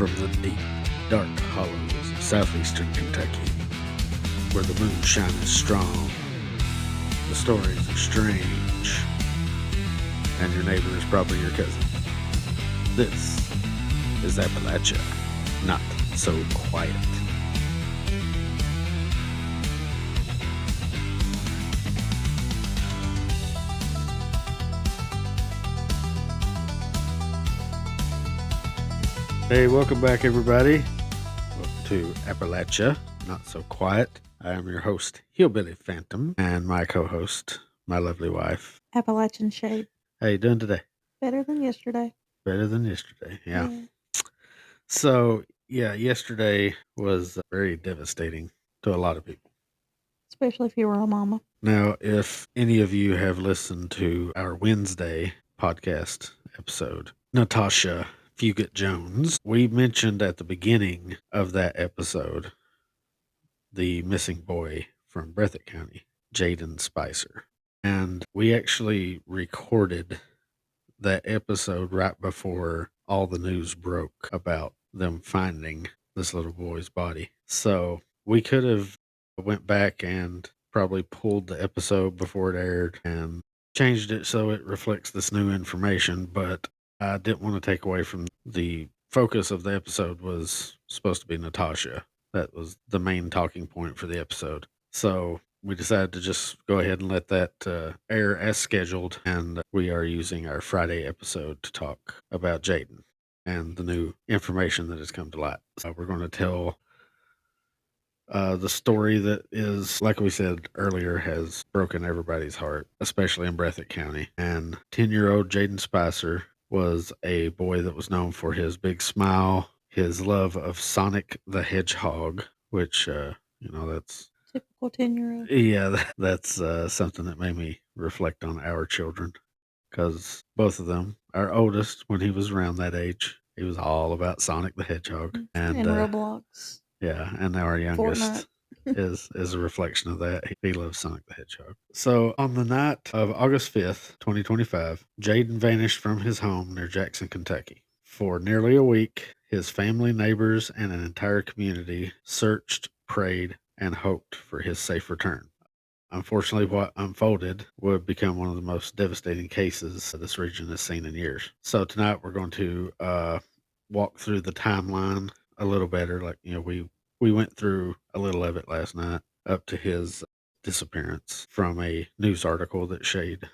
from the deep, dark hollows of southeastern Kentucky, where the moonshine is strong, the stories are strange, and your neighbor is probably your cousin. This is Appalachia, not so quiet. Hey, welcome back, everybody. Welcome to Appalachia, not so quiet. I am your host, Hillbilly Phantom, and my co-host, my lovely wife. Appalachian Shade. How you doing today? Better than yesterday. Better than yesterday, yeah. So, yesterday was very devastating to a lot of people. Especially if you were a mama. Now, if any of you have listened to our Wednesday podcast episode, Natasha Fugit Jones, we mentioned at the beginning of that episode the missing boy from Breathitt County, Jayden Spicer. And we actually recorded that episode right before all the news broke about them finding this little boy's body. So we could have went back and probably pulled the episode before it aired and changed it so it reflects this new information, but I didn't want to take away from the focus of the episode was supposed to be Natasha. That was the main talking point for the episode. So we decided to just go ahead and let that air as scheduled, and we are using our Friday episode to talk about Jayden and the new information that has come to light. So we're going to tell the story that is, like we said earlier, has broken everybody's heart, especially in Breathitt County. And 10-year-old Jayden Spicer was a boy that was known for his big smile, his love of Sonic the Hedgehog, which, that's typical 10-year-old. Yeah, that's something that made me reflect on our children, because both of them, our oldest, when he was around that age, he was all about Sonic the Hedgehog. And Roblox. Yeah, and now our youngest is a reflection of that. He loves Sonic the Hedgehog. So on the night of August 5th, 2025, Jayden vanished from his home near Jackson, Kentucky. For nearly a week, his family, neighbors, and an entire community searched, prayed, and hoped for his safe return. Unfortunately, what unfolded would become one of the most devastating cases this region has seen in years. So tonight we're going to walk through the timeline a little better. Like, we went through a little of it last night up to his disappearance from a news article that Shade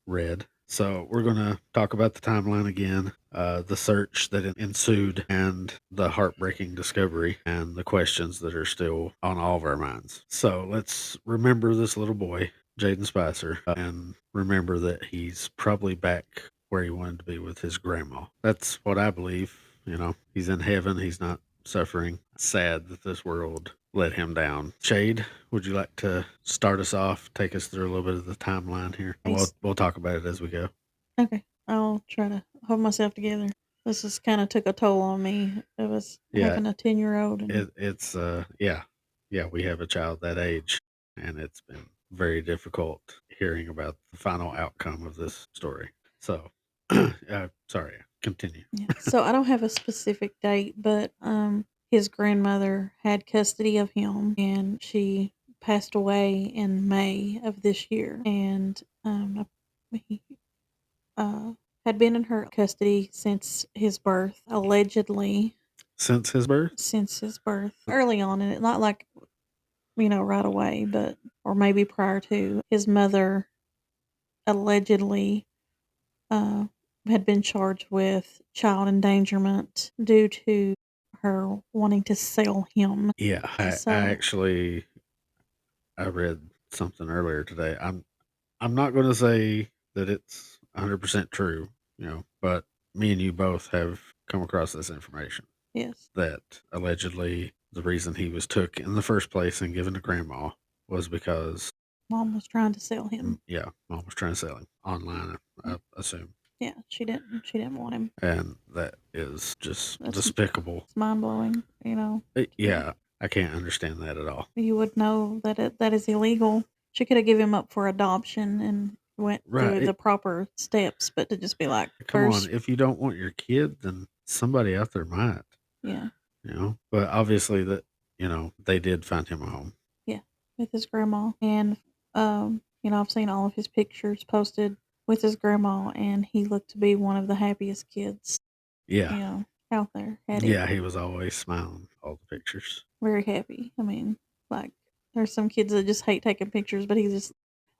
read. So we're going to talk about the timeline again, the search that ensued, and the heartbreaking discovery, and the questions that are still on all of our minds. So let's remember this little boy, Jayden Spicer, and remember that he's probably back where he wanted to be with his grandma. That's what I believe. He's in heaven. He's not suffering. Sad that this world let him down. Shade, would you like to start us off? Take us through a little bit of the timeline here. We'll talk about it as we go. Okay, I'll try to hold myself together. This just kind of took a toll on me. It was having a 10-year-old. It's we have a child that age, and it's been very difficult hearing about the final outcome of this story. So, sorry, continue. Yeah. So I don't have a specific date, but his grandmother had custody of him, and she passed away in May of this year. And he had been in her custody since his birth, allegedly. Since his birth? Since his birth. Early on, and not like, right away, but, or maybe prior to. His mother allegedly had been charged with child endangerment due to her wanting to sell him. Yeah, I read something earlier today. I'm not going to say that it's 100% true, but me and you both have come across this information. Yes. That allegedly the reason he was took in the first place and given to grandma was because Mom was trying to sell him. Yeah, Mom was trying to sell him online, I assume. Yeah, she didn't want him. And that is just despicable. It's mind-blowing, Yeah, I can't understand that at all. You would know that that is illegal. She could have given him up for adoption and went through the proper steps, but to just be like, come on, if you don't want your kid, then somebody out there might. Yeah. But obviously that, they did find him a home. Yeah. With his grandma. And, I've seen all of his pictures posted with his grandma, and he looked to be one of the happiest kids, Yeah. out there. Had it Yeah, he was always smiling all the pictures. very happy. I mean, like, there's some kids that just hate taking pictures, but he just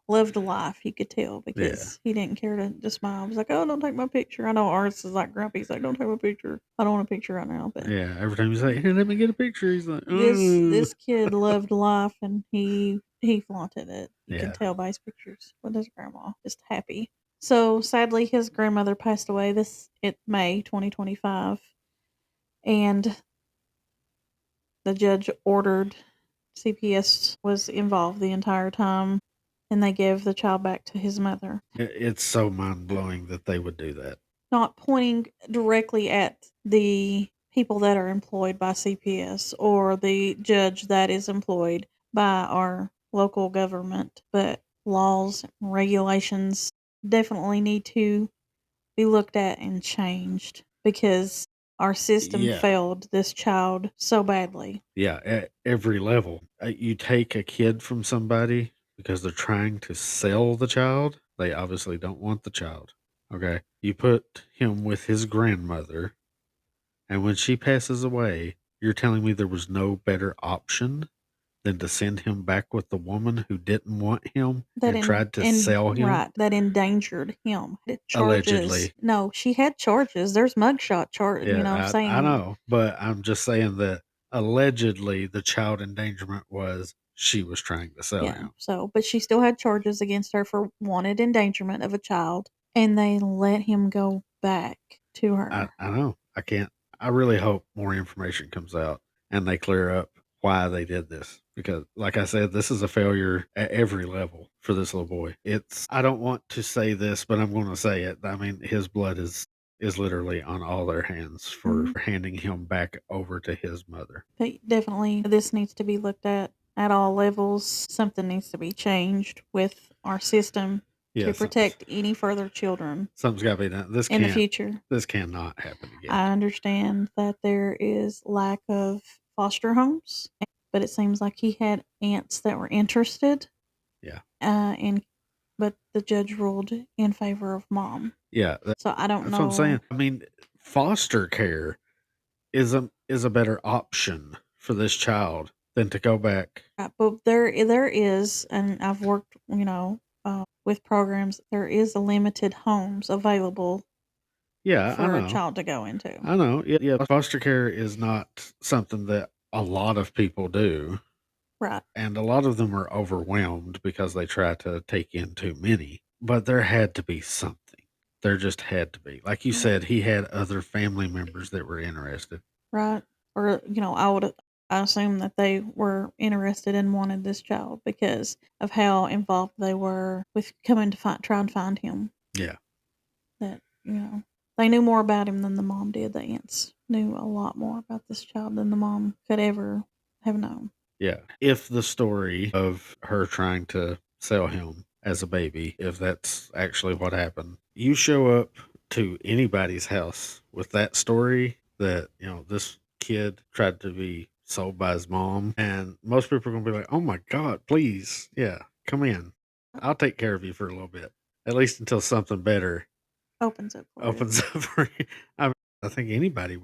loved life. You could tell Yeah. because he didn't care to smile. He was like, "Oh, don't take my picture." I know Arts is like grumpy. He's like, "Don't take my picture. I don't want a picture right now." But Yeah. Every time you say, "Hey, let me get a picture," he's like, this kid loved life, and he flaunted it. You can Yeah. tell by his pictures with his grandma, just happy. So sadly, his grandmother passed away this in May 2025, and the judge ordered CPS was involved the entire time, and they gave the child back to his mother. It's so mind blowing that they would do that. Not pointing directly at the people that are employed by CPS or the judge that is employed by our local government, but laws and regulations definitely need to be looked at and changed because our system Yeah. failed this child so badly. Yeah. At every level. You take a kid from somebody because they're trying to sell the child. They obviously don't want the child. Okay. You put him with his grandmother, and when she passes away, you're telling me there was no better option than to send him back with the woman who didn't want him That and tried to sell him? right, that endangered him. The charges. Allegedly. No, she had charges. There's mugshot Yeah, I saying know, but I'm just saying that allegedly the child endangerment was she was trying to sell yeah. him. So, but she still had charges against her for wanted endangerment of a child, and they let him go back to her. I know. I can't. I really hope more information comes out and they clear up why they did this because, like I said, this is a failure at every level for this little boy. I don't want to say this, but I'm going to say it. I mean, his blood is literally on all their hands for Mhm. handing him back over to his mother. But definitely, this needs to be looked at all levels. Something needs to be changed with our system Yeah, to protect any further children something's got to be done. in the future. This cannot happen again. I understand that there is lack of foster homes, but it seems like he had aunts that were interested. Yeah. And but the judge ruled in favor of mom. Yeah, So I don't that's what I'm saying. know. I mean, foster care is a better option for this child than to go back. But there is, and I've worked, with programs. There is a limited homes available Yeah, I for a know. child to go into. I know. Yeah, foster care is not something that a lot of people do, Right. and a lot of them are overwhelmed because they try to take in too many. But there had to be something. There just had to be. Like you Right. said, he had other family members that were interested. Right. Or I assume that they were interested and wanted this child because of how involved they were with coming to try and find him. Yeah. That they knew more about him than the mom did. The aunts knew a lot more about this child than the mom could ever have known. Yeah. If the story of her trying to sell him as a baby, if that's actually what happened, you show up to anybody's house with that story that, this kid tried to be sold by his mom, and most people are going to be like, oh my God, please. Yeah, come in. I'll take care of you for a little bit, at least until something better Opens up for you. opens up for you. I mean, I think anybody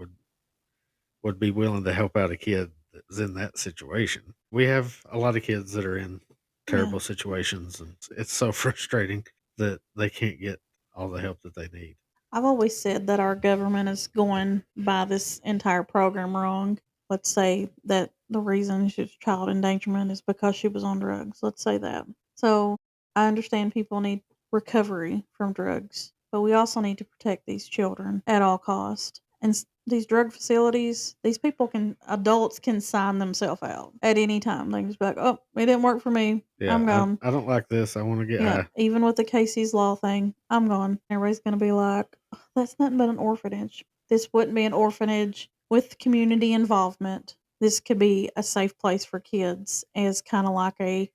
would be willing to help out a kid that's in that situation. We have a lot of kids that are in Yeah. terrible situations, and it's so frustrating that they can't get all the help that they need. I've always said that our government is going by this entire program wrong. Let's say that the reason she's child endangerment is because she was on drugs. Let's say that. So I understand people need recovery from drugs, but we also need to protect these children at all cost. And these drug facilities, adults can sign themselves out at any time. They can just be like, "Oh, it didn't work for me. Yeah, I'm gone." I don't like this. I want to get Yeah, high. even with the Casey's Law thing, I'm gone. Everybody's gonna be like, "Ugh, that's nothing but an orphanage." This wouldn't be an orphanage with community involvement. This could be a safe place for kids as kind of like a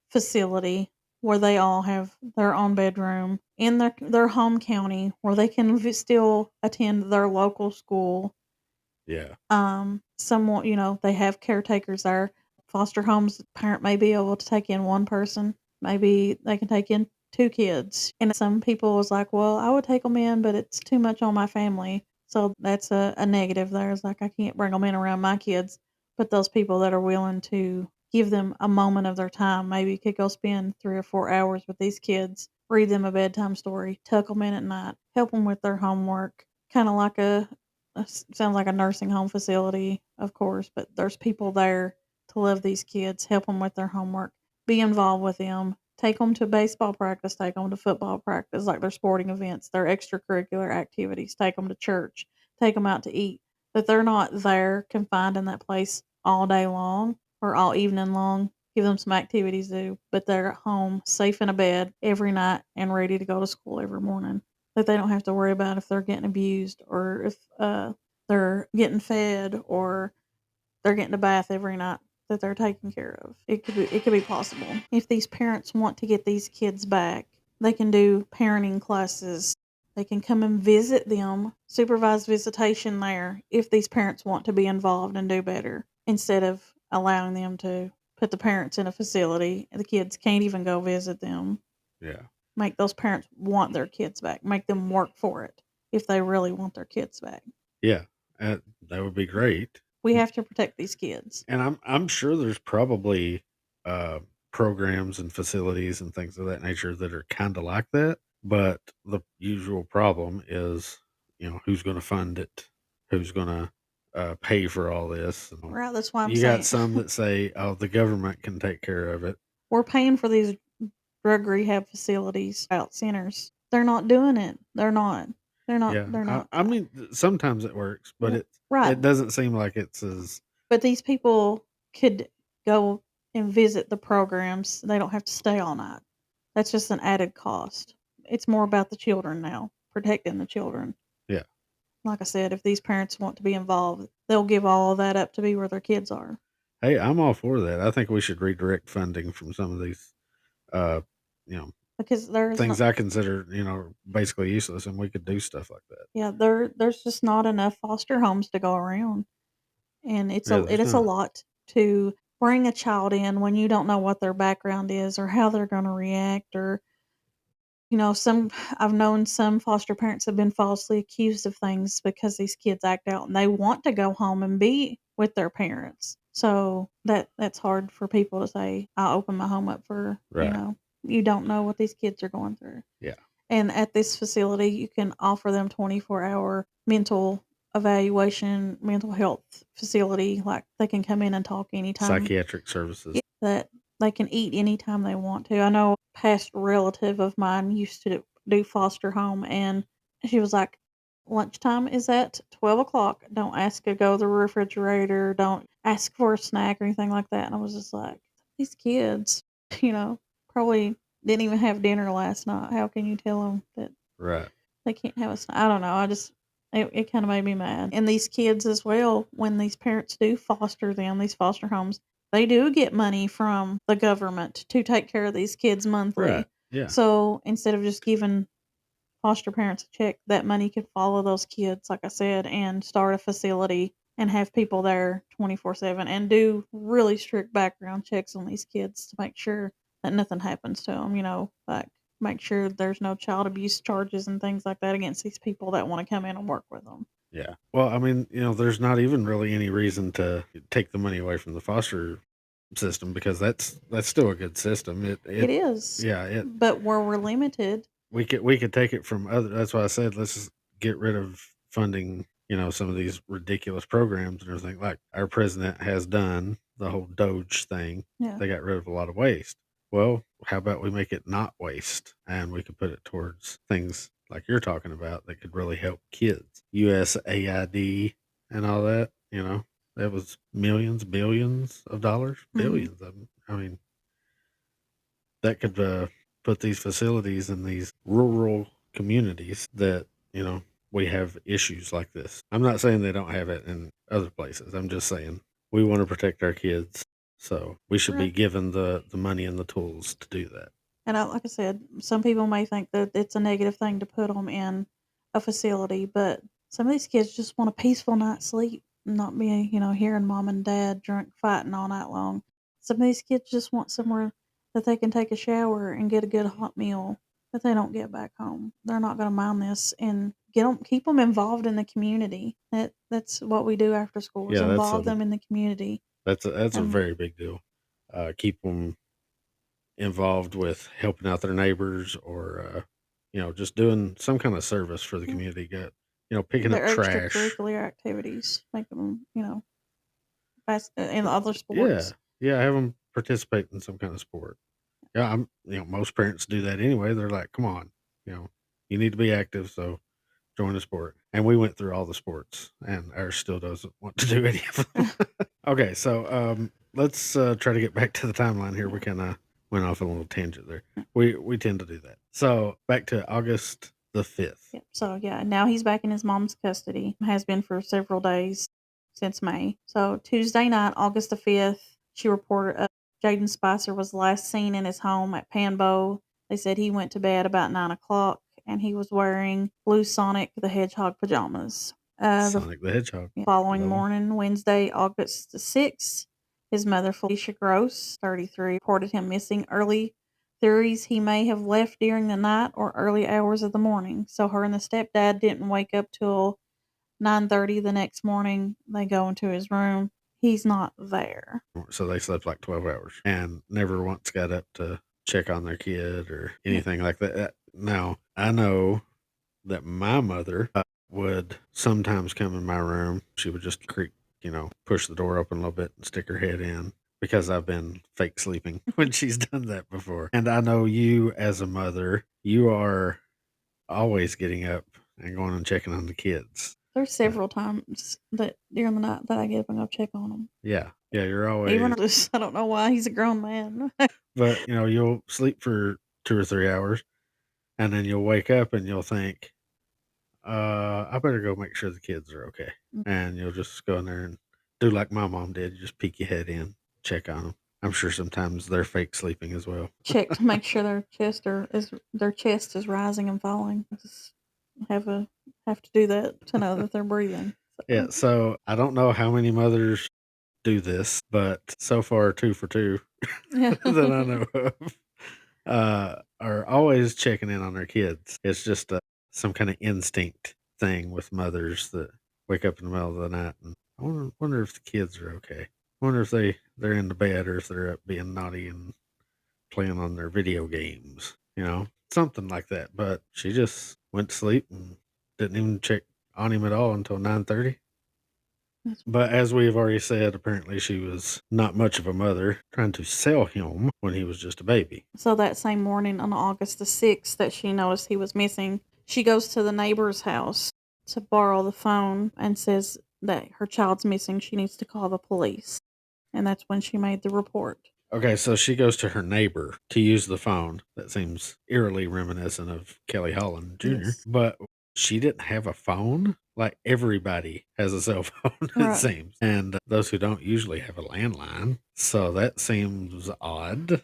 facility where they all have their own bedroom in their home county where they can still attend their local school Yeah. Someone, they have caretakers there. Foster homes, parent may be able to take in one person. Maybe they can take in two kids. And some people was like, well, I would take them in, but it's too much on my family. So that's a negative there. It's like, I can't bring them in around my kids. But those people that are willing to give them a moment of their time, maybe could go spend 3 or 4 hours with these kids, read them a bedtime story, tuck them in at night, help them with their homework, kind of like sounds like a nursing home facility, of course, but there's people there to love these kids, help them with their homework, be involved with them, take them to baseball practice, take them to football practice, like their sporting events, their extracurricular activities, take them to church, take them out to eat. But they're not there confined in that place all day long or all evening long. Give them some activities to do, but they're at home, safe in a bed every night and ready to go to school every morning, that they don't have to worry about if they're getting abused or if they're getting fed or they're getting a bath every night, that they're taken care of. It could be possible. If these parents want to get these kids back, they can do parenting classes. They can come and visit them, supervised visitation there, if these parents want to be involved and do better, instead of allowing them to put the parents in a facility. The kids can't even go visit them. Yeah. Make those parents want their kids back. Make them work for it if they really want their kids back. Yeah. That would be great. We have to protect these kids. And I'm sure there's probably uh, programs and facilities and things of that nature that are kind of like that. But the usual problem is, who's going to fund it? Who's going to pay for all this? And Right. That's why I'm you got saying some that say, "Oh, the government can take care of it." we're paying for these drug rehab facilities, out centers. They're not doing it. They're not. They're not. Yeah, They're I, not. I mean, sometimes it works, but Right. it doesn't seem like it's as But these people could go and visit the programs. They don't have to stay all night. That's just an added cost. It's more about the children now, protecting the children. yeah. Like I said, if these parents want to be involved, they'll give all of that up to be where their kids are. Hey, I'm all for that. I think we should redirect funding from some of these, uh, you know, Because there's things not, I consider, basically useless, and we could do stuff like that. yeah, there's just not enough foster homes to go around, and Yeah, it there's is a not. lot to bring a child in when you don't know what their background is or how they're going to react, or some I've known some foster parents have been falsely accused of things because these kids act out and they want to go home and be with their parents. So that's hard for people to say, I'll open my home up for, Right. you don't know what these kids are going through. Yeah. And at this facility, you can offer them 24-hour mental evaluation, mental health facility. Like they can come in and talk anytime. Psychiatric services. That they can eat anytime they want to. I know a past relative of mine used to do foster home, and she was like, lunchtime is at 12 o'clock. Don't ask to go to the refrigerator. Don't ask for a snack or anything like that. And I was just like, these kids, you know, probably didn't even have dinner last night. How can you tell them that Right. they can't have a snack? I don't know. It kind of made me mad. And these kids as well, when these parents do foster them, these foster homes, they do get money from the government to take care of these kids Right. monthly. Yeah. So instead of just giving foster parents a check, that money could follow those kids, like I said, and start a facility and have people there 24/7 and do really strict background checks on these kids to make sure that nothing happens to them, like make sure there's no child abuse charges and things like that against these people that want to come in and work with them. Yeah. Well, I mean, there's not even really any reason to take the money away from the foster system because that's still a good system. It is, Yeah, but where we're limited, we could take it from other. That's why I said let's just get rid of funding. Some of these ridiculous programs and everything. Like our president has done the whole Doge thing. yeah. They got rid of a lot of waste. Well, how about we make it not waste and we could put it towards things like you're talking about that could really help kids. USAID and all that. That was millions, billions of dollars, Mhm. billions of them. I mean, that could put these facilities in these rural communities that we have issues like this. I'm not saying they don't have it in other places. I'm just saying we want to protect our kids, so we should be Right. given the money and the tools to do that. And like I said, some people may think that it's a negative thing to put them in a facility, but some of these kids just want a peaceful night's sleep. not be, hearing mom and dad drunk fighting all night long. Some of these kids just want somewhere that they can take a shower and get a good hot meal that they don't get back home. They're not going to mind this, and keep them involved in the community. That's what we do after school, is Yeah, involve them in the community. that's a And very big deal. Keep them involved with helping out their neighbors, or just doing some kind of service for the community. Get picking up their trash. extracurricular activities, make them, in other Yeah, sports. yeah, have them participate in some kind of sport. Yeah, most parents do that anyway. They're like, come on, you know, you need to be active, so join a sport. And we went through all the sports, and ours still doesn't want to do any of them. Okay, so let's try to get back to the timeline here. We kind of went off a little tangent there. We tend to do that. So back to August the 5th. Yep. So yeah, now he's back in his mom's custody. Has been for several days since May. So Tuesday night, August the 5th, she reported Jayden Spicer was last seen in his home at Panbow. They said he went to bed about 9 o'clock and he was wearing blue Sonic the Hedgehog pajamas. The Sonic the Hedgehog. following Love 'em. morning, Wednesday, August the 6th, his mother, Felicia Gross, 33, reported him missing early. Theories he may have left during the night or early hours of the morning. So her and the stepdad didn't wake up till 9:30 the next morning. They go into his room. He's not there. So they slept like 12 hours and never once got up to check on their kid or anything like that. Now, I know that my mother would sometimes come in my room. She would just creak, push the door open a little bit and stick her head in, because I've been fake sleeping when she's done that before. And I know you, as a mother, you are always getting up and going and checking on the kids. There's several times that during the night that I get up and go check on him. Yeah. Yeah, you're always. Even I don't know why, he's a grown man. But, you'll sleep for 2 or 3 hours and then you'll wake up and you'll think, I better go make sure the kids are okay. And you'll just go in there and do like my mom did. You just peek your head in, check on them. I'm sure sometimes they're fake sleeping as well. Check to make sure their chest is rising and falling. Just have to do that to know that they're breathing. So. Yeah. So I don't know how many mothers do this, but so far 2 for 2 Yeah. that I know of are always checking in on their kids. It's just some kind of instinct thing with mothers that wake up in the middle of the night and I wonder if the kids are okay. I wonder if they're in the bed or if they're up being naughty and playing on their video games, something like that. But she just went to sleep and didn't even check on him at all until 9:30. But as we've already said, apparently she was not much of a mother, trying to sell him when he was just a baby. So that same morning on August the 6th that she noticed he was missing, she goes to the neighbor's house to borrow the phone and says that her child's missing. She needs to call the police. And that's when she made the report. Okay, so she goes to her neighbor to use the phone. That seems eerily reminiscent of Kelly Holland Jr. Yes. But she didn't have a phone. Like everybody has a cell phone, it Right. seems. And those who don't usually have a landline. So that seems odd.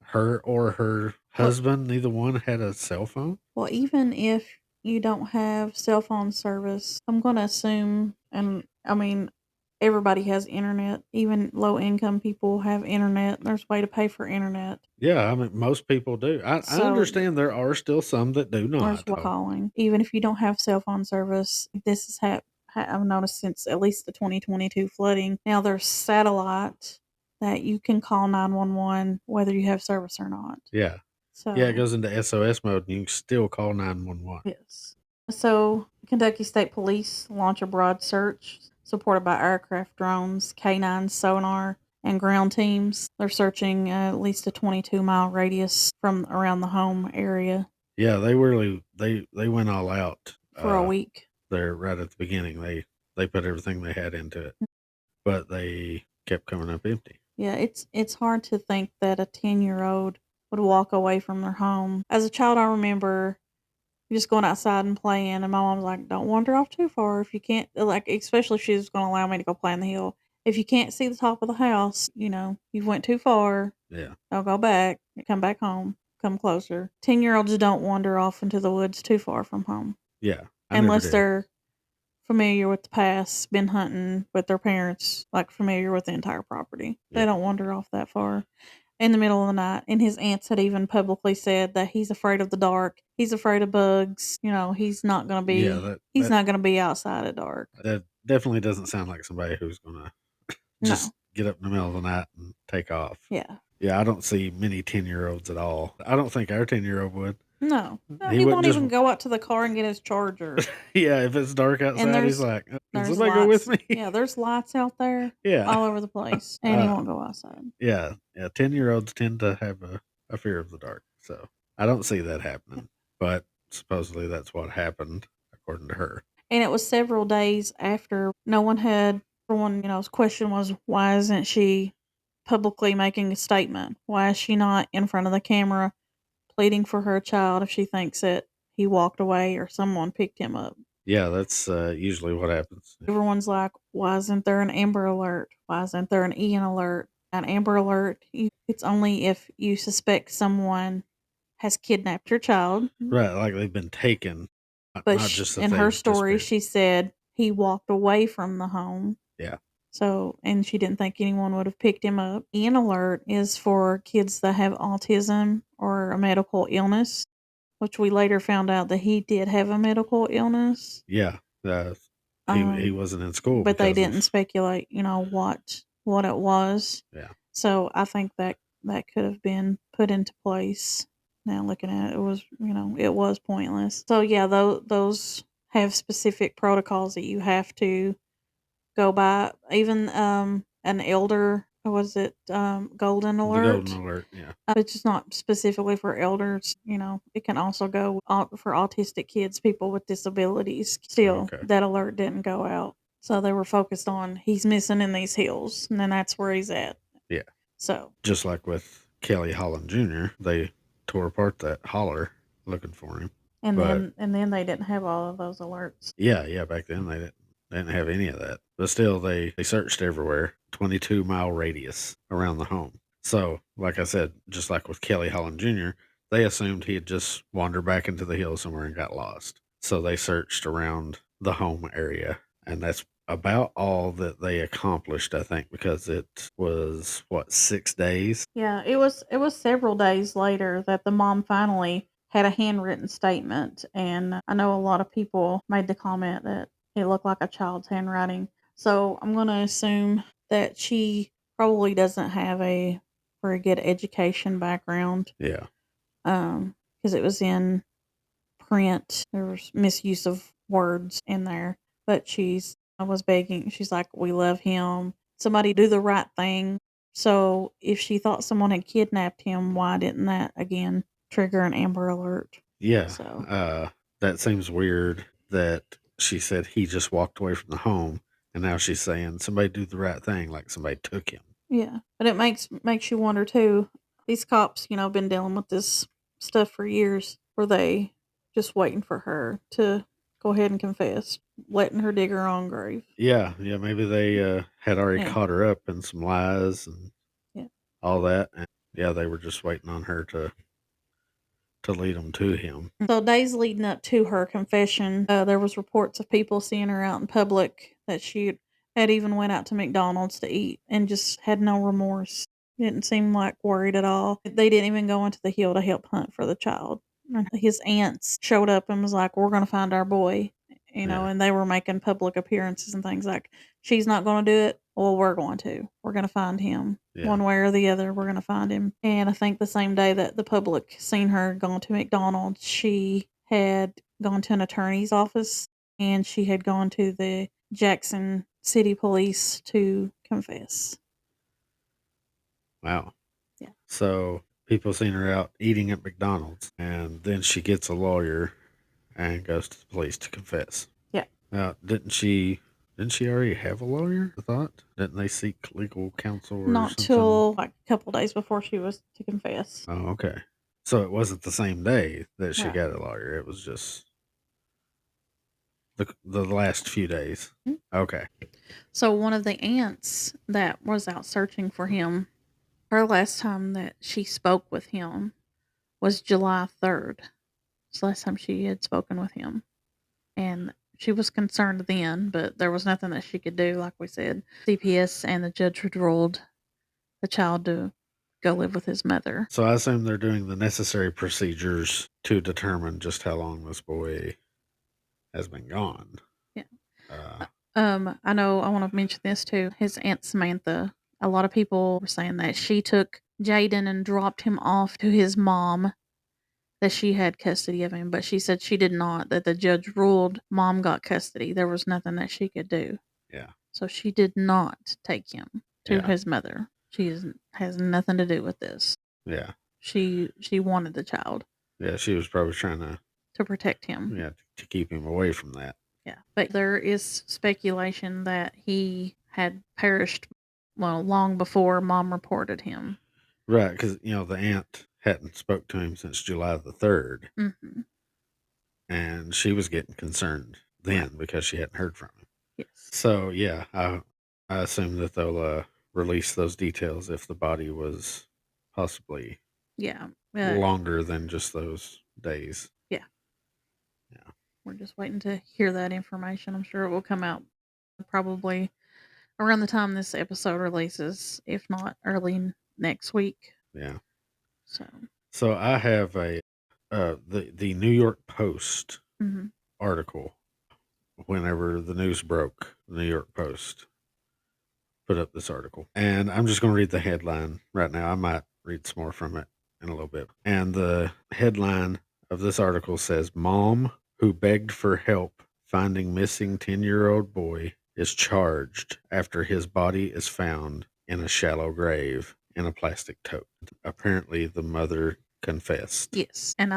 Her or her husband, neither one had a cell phone. Well, even if you don't have cell phone service, I'm going to assume, and I mean, everybody has internet. Even low income people have internet. There's a way to pay for internet. Yeah, I mean, most people do. I understand there are still some that do There's not. calling. Even if you don't have cell phone service, this is I've noticed since at least the 2022 flooding. Now there's satellite that you can call 911 whether you have service or not. Yeah. So Yeah, it goes into SOS mode and you can still call 911. yes. So Kentucky State Police launch a broad search supported by aircraft drones, K9 sonar, and ground teams. They're searching at least a 22-mile radius from around the home area. Yeah, they really they went all out for a week. There right at the beginning. They put everything they had into it, but they kept coming up empty. Yeah, it's hard to think that a 10-year-old would walk away from their home. As a child, I remember just going outside and playing, and my mom was like, "Don't wander off too far. If you can't, like, especially if she was going to allow me to go play on the hill. If you can't see the top of the house, you went too far. Yeah, I'll go back, come back home, come closer. 10-year-olds don't wander off into the woods too far from home. Yeah, unless they're familiar with the past, been hunting with their parents, like familiar with the entire property. They Yeah. don't wander off that far in the middle of the night. And his aunts had even publicly said that he's afraid of the dark. He's afraid of bugs. You know, Yeah, he's not gonna be outside at dark. that definitely doesn't sound like somebody who's gonna just No. get up in the middle of the night and take off. Yeah. Yeah, I don't see many 10-year-olds at all. I don't think our 10-year-old would. No. No, He he wouldn't won't just even go out to the car and get his charger. yeah, if it's dark And outside, he's like, "Can there's somebody go with lights. me?" Yeah, there's lights out there Yeah. all over the place. And he won't go outside. Yeah, 10-year-olds tend to have a fear of the dark. So, I don't see that happening, but supposedly that's what happened according to her. And it was several days after no one had, for one, his question was, why isn't she publicly making a statement? Why is she not in front of the camera pleading for her child if she thinks that he walked away or someone picked him up? Yeah, that's usually what happens. Everyone's like, why isn't there an Amber Alert? Why isn't there an Ian Alert? An Amber Alert, it's only if you suspect someone has kidnapped your child. Right, like they've been taken, But not just that in her they've story, disappeared. she said he walked away from the home. Yeah. So, and she didn't think anyone would have picked him up. Ian Alert is for kids that have autism or a medical illness, which we later found out that he did have a medical illness. Yeah, he wasn't in school But they because didn't of speculate, what it was. yeah. So I think that could have been put into place. Now looking at it, it was pointless. So yeah, those have specific protocols that you have to go by. Even an elder, what was it, golden The alert, golden alert, yeah. which is not specifically for elders. It can also go for autistic kids, people with disabilities. Still, Okay. that alert didn't go out. So they were focused on he's missing in these hills, and then that's where he's at. Yeah. So Just like with Kelly Holland Jr., they tore apart that holler looking for him. and then they didn't have all of those alerts. Yeah, back then they didn't have any of that. But still, they searched everywhere, 22-mile radius around the home. So, like I said, just like with Kelly Holland Jr., they assumed he had just wandered back into the hills somewhere and got lost. So they searched around the home area, and that's about all that they accomplished, I think, because it was 6 days. Yeah, it was several days later that the mom finally had a handwritten statement, and I know a lot of people made the comment that it looked like a child's handwriting. So I'm going to assume that she probably doesn't have a very good education background. Yeah. Because it was in print. There was misuse of words in there, but I was begging. She's like, "We love him. Somebody do the right thing." So if she thought someone had kidnapped him, why didn't that again trigger an Amber Alert? Yeah. So That seems weird that she said he just walked away from the home, and now she's saying somebody do the right thing, like somebody took him. yeah, but it makes you wonder too. These cops, been dealing with this stuff for years. Were they just waiting for her to go ahead and confess, letting her dig her own grave? Yeah, maybe they had already Yeah. caught her up in some lies and Yeah. all that, and yeah, they were just waiting on her to lead them to him. So days leading up to her confession, there was reports of people seeing her out in public, that she had even went out to McDonald's to eat and just had no remorse. Didn't seem like worried at all. They didn't even go into the hill to help hunt for the child. And his aunts showed up and was like, "We're going to find our boy," Yeah. and they were making public appearances and things like, "She's not going to do it. Well, we're going to. We're going to find him." Yeah. One way or the other, we're going to find him. And I think the same day that the public seen her going to McDonald's, she had gone to an attorney's office and she had gone to the Jackson City Police to confess. Wow. Yeah. So people seen her out eating at McDonald's, and then she gets a lawyer and goes to the police to confess. Yeah. Now, didn't she already have a lawyer? I thought. Didn't they seek legal counsel or Not something? till like a couple days before she was to confess. Oh, okay. So it wasn't the same day that she Right. got a lawyer. It was just the last few days. Mhm. Okay. So one of the aunts that was out searching for him, her last time that she spoke with him was July 3rd. It's the last time she had spoken with him. And she was concerned then, but there was nothing that she could do. Like we said, CPS and the judge had ruled the child to go live with his mother. So I assume they're doing the necessary procedures to determine just how long this boy has been gone. Yeah. Uh, I know I want to mention this too. His Aunt Samantha, a lot of people were saying that she took Jayden and dropped him off to his mom, that she had custody of him, but she said she did not, that the judge ruled mom got custody. There was nothing that she could do. yeah, So she did not take him to yeah, his mother. Has nothing to do with this. yeah, She wanted the child yeah. She was probably trying to protect him. yeah, to keep him away from that. Yeah. But there is speculation that he had perished, well, long before mom reported him. Right, because the aunt hadn't spoke to him since July the 3rd, Mm-hmm. and she was getting concerned then Right. because she hadn't heard from him. Yes. So yeah, I assume that they'll release those details if the body was possibly Yeah. longer than just those days. Yeah. Yeah, We're just waiting to hear that information. I'm sure it will come out probably around the time this episode releases, if not early next week. yeah. So, So I have the New York Post mhm. article. Whenever the news broke, the New York Post put up this article. And I'm just going to read the headline right now. I might read some more from it in a little bit. And the headline of this article says Mom who begged for help finding missing 10-year-old boy is charged after his body is found in a shallow grave in a plastic tote. Apparently, the mother confessed. Yes. And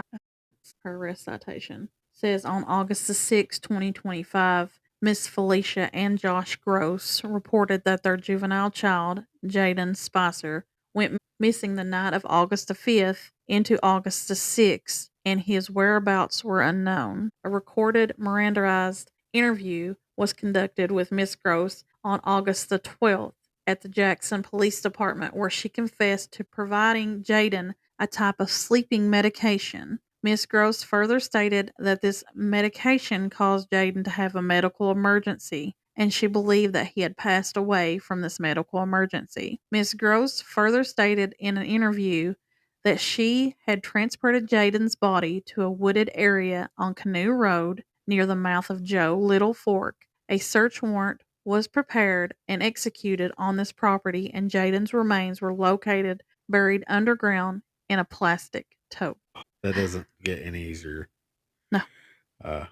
her arrest citation says on August the 6th, 2025, Miss Felicia and Josh Gross reported that their juvenile child, Jayden Spicer, went missing the night of August the 5th into August the 6th, and his whereabouts were unknown. A recorded Mirandaized interview was conducted with Miss Gross on August the 12th at the Jackson Police Department, where she confessed to providing Jayden a type of sleeping medication. Miss Gross further stated that this medication caused Jayden to have a medical emergency, and she believed that he had passed away from this medical emergency. Miss Gross further stated in an interview that she had transported Jayden's body to a wooded area on Canoe Road near the mouth of Joe Little Fork. A search warrant was prepared and executed on this property, and Jayden's remains were located buried underground in a plastic tote. That doesn't get any easier. No. Uh,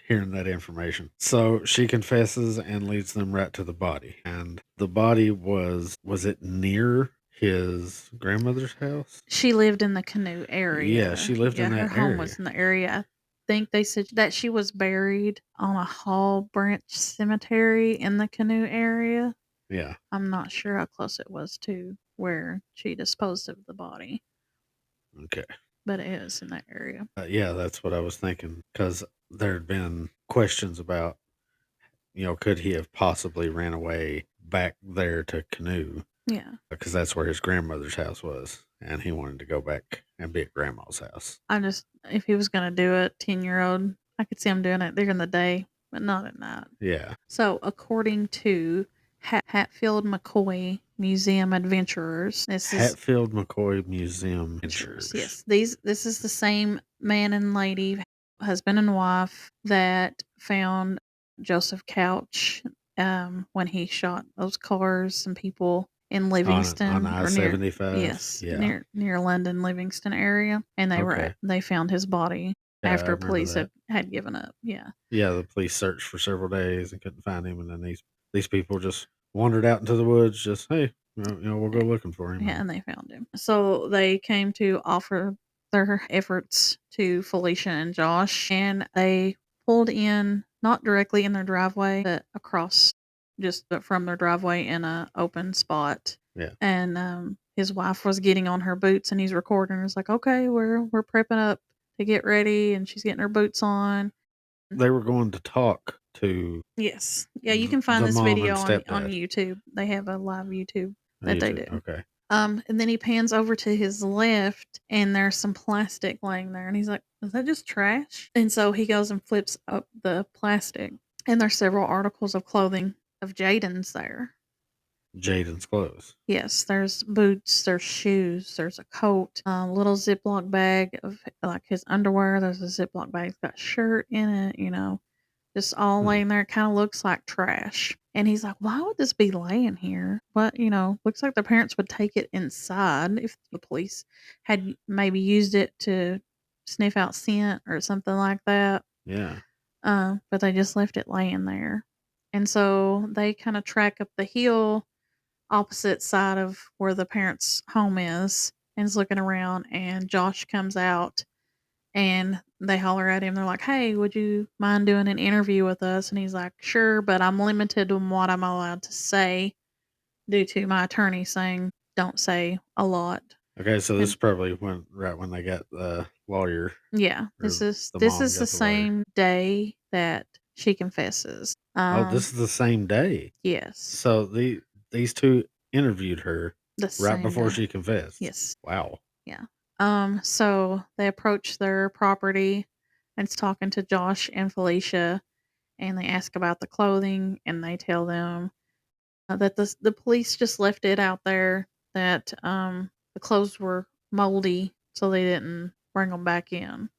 hearing that information. So she confesses and leads them right to the body. And the body was it near his grandmother's house? She lived in the Canoe area. Yeah, she lived in her that home area. was in the area. I think they said that she was buried on a Hall Branch cemetery in the Canoe area. Yeah. I'm not sure how close it was to where she disposed of the body, Okay. but it is in that area. Yeah, that's what I was thinking because there had been questions about, could he have possibly ran away back there to Canoe? Yeah. Because that's where his grandmother's house was, and he wanted to go back and be at grandma's house. If he was going to do it, 10-year-old, I could see him doing it during the day, but not at night. Yeah. So, according to Hatfield McCoy Museum Adventurers, Hatfield McCoy Museum Adventurers. Yes, this is the same man and lady, husband and wife, that found Joseph Couch when he shot those cars and people in Livingston on I-75. Yes, Yeah. near London, Livingston area, and they found his body after police had given up. Yeah. Yeah, the police searched for several days and couldn't find him, and then these people just wandered out into the woods. Just hey, we'll go looking for him. Yeah, and they found him. So they came to offer their efforts to Felicia and Josh, and they pulled in not directly in their driveway, but across just from their driveway in a open spot. Yeah. And his wife was getting on her boots, and he's recording. He's like, "Okay, we're prepping up to get ready," and she's getting her boots on. They were going to talk to. Yes, yeah, you can find this video on YouTube. They have a live YouTube that they do. Okay. And then he pans over to his left, and there's some plastic laying there, and he's like, is that just trash? And so he goes and flips up the plastic, and there's several articles of clothing of Jayden's there. Jayden's clothes. Yes, there's boots, there's shoes, there's a coat, a little Ziploc bag of like his underwear. There's a Ziploc bag that's got shirt in it, just all laying there. It kind of looks like trash. And he's like, why would this be laying here? But, looks like the parents would take it inside if the police had maybe used it to sniff out scent or something like that. Yeah. But they just left it laying there. And so they kind of track up the hill opposite side of where the parents' home is and is looking around. And Josh comes out and they holler at him. They're like, hey, would you mind doing an interview with us? And he's like, sure, but I'm limited on what I'm allowed to say due to my attorney saying don't say a lot. Okay, so this And is probably right when they got the lawyer. yeah, Or this is the this mom is the got the lawyer. same day that she confesses. Oh, this is the same day. Yes, So these two interviewed her the right same before day. she confessed. Yes. Wow. Yeah. So they approach their property and it's talking to Josh and Felicia and they ask about the clothing and they tell them that the police just left it out there that the clothes were moldy so they didn't bring them back in.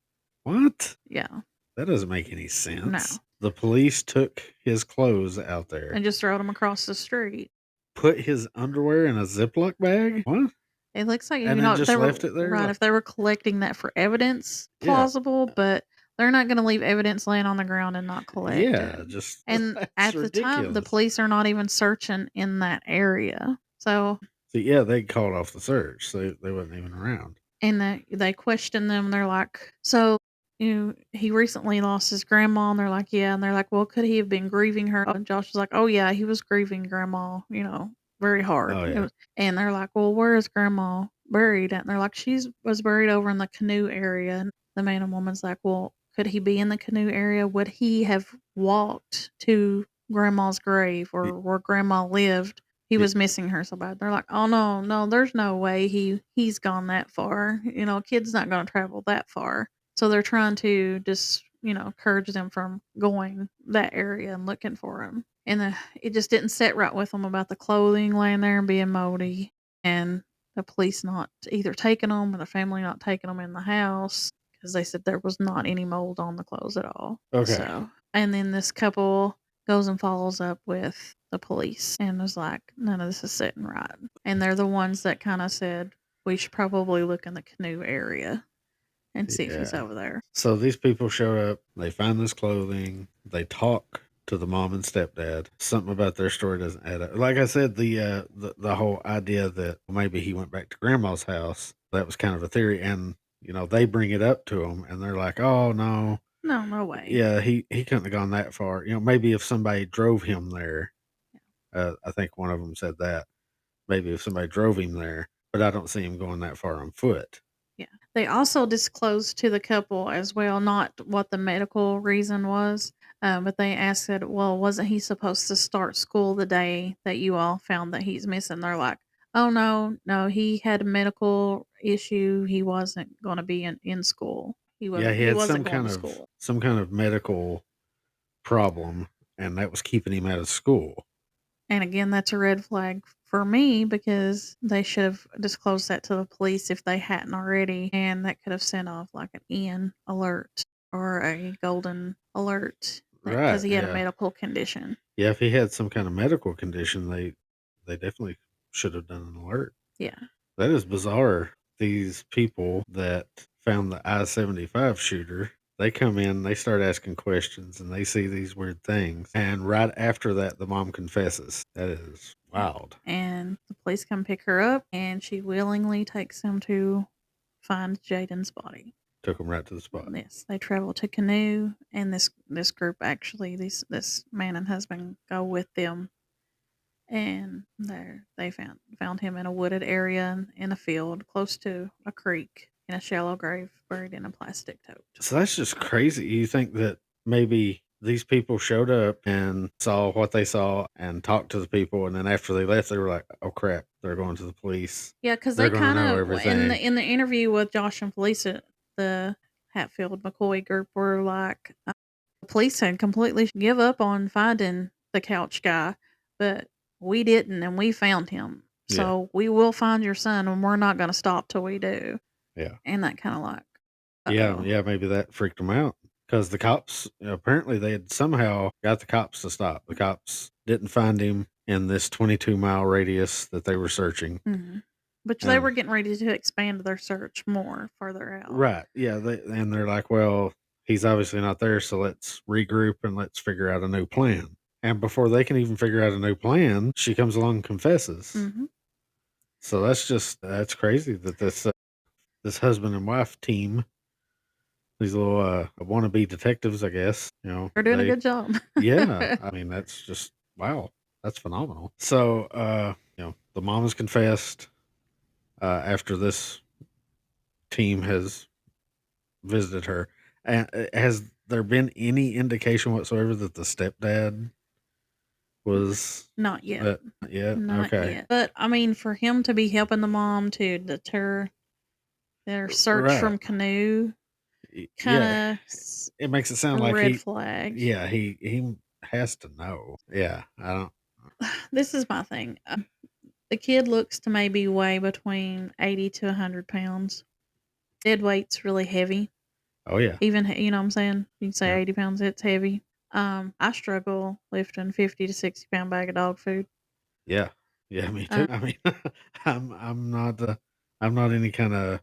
What? Yeah. That doesn't make any sense. No. The police took his clothes out there And just throwed them across the street. put his underwear in a Ziploc bag. What? It looks like, And then if just they were left it there. right, Like, if they were collecting that for evidence, yeah, plausible, but they're not going to leave evidence laying on the ground and not collect yeah, it. just And that's at the time, the ridiculous. police are not even searching in that area. So, So yeah, they called off the search. So they wasn't even around. and they question them. They're like, so, he recently lost his grandma. And they're like, yeah. And they're like, well, could he have been grieving her? And Josh was like, oh, yeah, he was grieving grandma, very hard. Oh yeah. And they're like, well, where is grandma buried? And they're like, was buried over in the canoe area. And the man and woman's like, well, could he be in the canoe area? Would he have walked to grandma's grave or where grandma lived? He was missing her so bad. They're like, oh no, there's no way he's gone that far. A kid's not going to travel that far. So they're trying to just encourage them from going that area and looking for him. And it just didn't sit right with them about the clothing laying there and being moldy, and the police not either taking them or the family not taking them in the house because they said there was not any mold on the clothes at all. Okay. So, and then this couple goes and follows up with the police and was like, none of this is sitting right. And they're the ones that kind of said, we should probably look in the canoe area and see if he's over there. So these people show up, they find this clothing, they talk to the mom and stepdad. Something about their story doesn't add up. Like I said, the whole idea that maybe he went back to grandma's house, that was kind of a theory. And, they bring it up to him and they're like, oh, no. No way. Yeah, he couldn't have gone that far. Maybe if somebody drove him there, I think one of them said that. Maybe if somebody drove him there, but I don't see him going that far on foot. Yeah. They also disclosed to the couple as well, not what the medical reason was, but they asked it, well, wasn't he supposed to start school the day that you all found that he's missing? They're like, oh, no, he had a medical issue. He wasn't going to be in school. He Yeah, he had wasn't going to school. some kind of medical problem, and that was keeping him out of school. And again, that's a red flag for me because they should have disclosed that to the police if they hadn't already. And that could have sent off like an Ian alert or a golden alert Right. because he had a Yeah. medical condition. Yeah, if he had some kind of medical condition, they definitely should have done an alert. Yeah. That is bizarre. These people that found the I-75 shooter, they come in, they start asking questions, and they see these weird things. And right after that, the mom confesses. That is wild. And the police come pick her up, and she willingly takes them to find Jayden's body. Took them right to the spot. Yes, they travel to canoe, and this group actually, this man and husband go with them, and they found him in a wooded area in a field close to a creek in a shallow grave, buried in a plastic tote. So that's just crazy. You think that maybe these people showed up and saw what they saw and talked to the people, and then after they left, they were like, "Oh crap, they're going to the police." Yeah, because They're they gonna kind know of everything. in the interview with Josh and Felicia, the Hatfield McCoy group were like, the police had completely give up on finding the couch guy, but we didn't, and we found him. Yeah. So we will find your son, and we're not going to stop till we do. Yeah. And that kind of like, Yeah, maybe that freaked them out because the cops, apparently they had somehow got the cops to stop. The cops didn't find him in this 22-mile radius that they were searching. Mm-hmm. But they were getting ready to expand their search more further out. Right. Yeah. And they're like, well, he's obviously not there, so let's regroup and let's figure out a new plan. And before they can even figure out a new plan, she comes along and confesses. Mm-hmm. So that's crazy that this husband and wife team, these little wannabe detectives, I guess, They're doing a good job. Yeah. I mean, that's just wow. That's phenomenal. So the mom has confessed after this team has visited her. And has there been any indication whatsoever that the stepdad was Not yet. Not okay. yet. But I mean, for him to be helping the mom to deter their search from Canoe, kind of it makes it sound like red flag. Yeah, he has to know. Yeah, I don't. This is my thing. The kid looks to maybe weigh between 80 to 100 pounds. Dead weight's really heavy. Oh yeah. Even, you know what I'm saying? You can say 80 pounds, it's heavy. I struggle lifting 50 to 60 pound bag of dog food. Yeah. Yeah, me too. I mean, I'm not any kind of